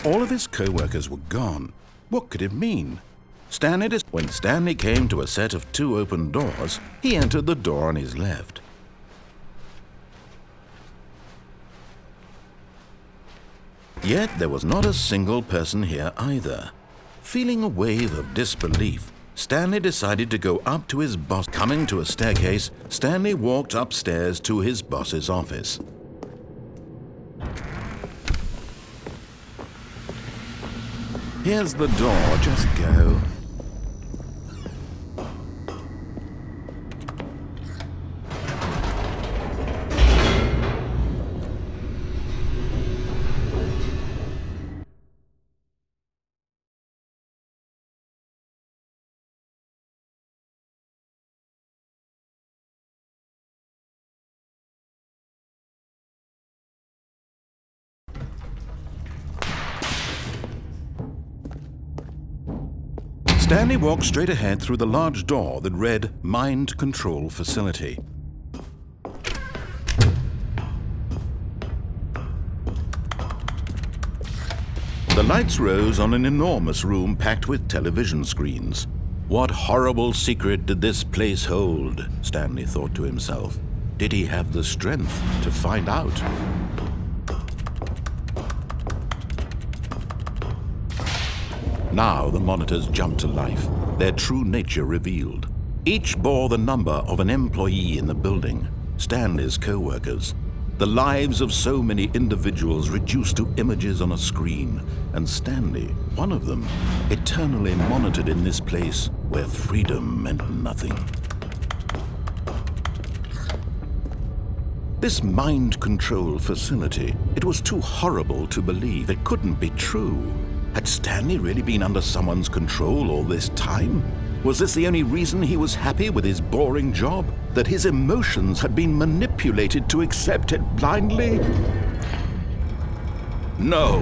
All of his co-workers were gone. What could it mean? When Stanley came to a set of 2 open doors, he entered the door on his left. Yet there was not a single person here either. Feeling a wave of disbelief, Stanley decided to go up to his boss. Coming to a staircase, Stanley walked upstairs to his boss's office. Here's the door, just go. Stanley walked straight ahead through the large door that read Mind Control Facility. The lights rose on an enormous room packed with television screens. What horrible secret did this place hold? Stanley thought to himself. Did he have the strength to find out? Now the monitors jumped to life, their true nature revealed. Each bore the number of an employee in the building, Stanley's co-workers. The lives of so many individuals reduced to images on a screen, and Stanley, one of them, eternally monitored in this place where freedom meant nothing. This mind control facility, it was too horrible to believe. It couldn't be true. Had Stanley really been under someone's control all this time? Was this the only reason he was happy with his boring job? That his emotions had been manipulated to accept it blindly? No,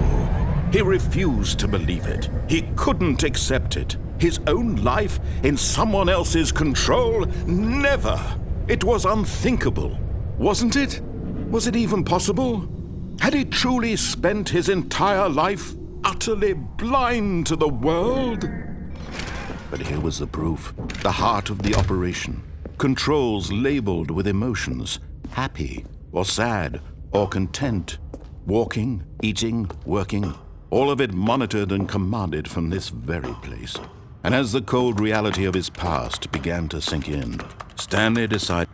he refused to believe it. He couldn't accept it. His own life in someone else's control? Never! It was unthinkable, wasn't it? Was it even possible? Had he truly spent his entire life utterly blind to the world? But here was the proof, the heart of the operation. Controls labeled with emotions, happy or sad or content. Walking, eating, working, all of it monitored and commanded from this very place. And as the cold reality of his past began to sink in, Stanley decided...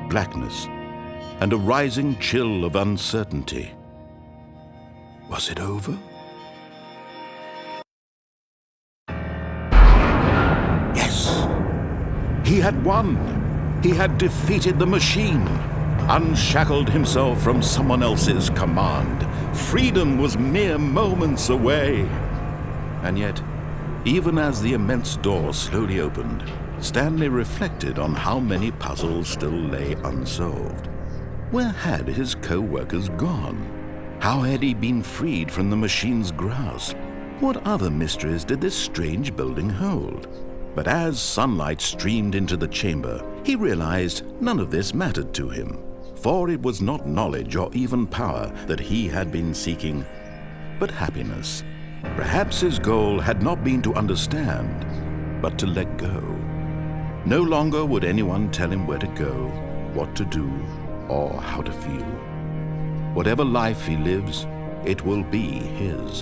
blackness and a rising chill of uncertainty. Was it over? Yes! He had won! He had defeated the machine, unshackled himself from someone else's command. Freedom was mere moments away. And yet, even as the immense door slowly opened, Stanley reflected on how many puzzles still lay unsolved. Where had his co-workers gone? How had he been freed from the machine's grasp? What other mysteries did this strange building hold? But as sunlight streamed into the chamber, he realized none of this mattered to him, for it was not knowledge or even power that he had been seeking, but happiness. Perhaps his goal had not been to understand, but to let go. No longer would anyone tell him where to go, what to do, or how to feel. Whatever life he lives, it will be his.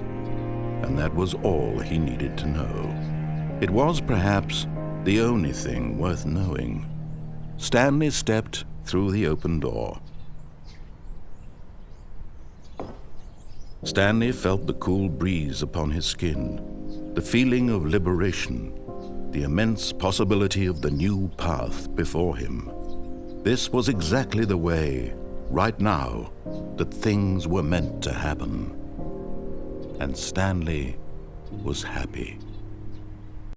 And that was all he needed to know. It was perhaps the only thing worth knowing. Stanley stepped through the open door. Stanley felt the cool breeze upon his skin, the feeling of liberation, the immense possibility of the new path before him. This was exactly the way, right now, that things were meant to happen. And Stanley was happy.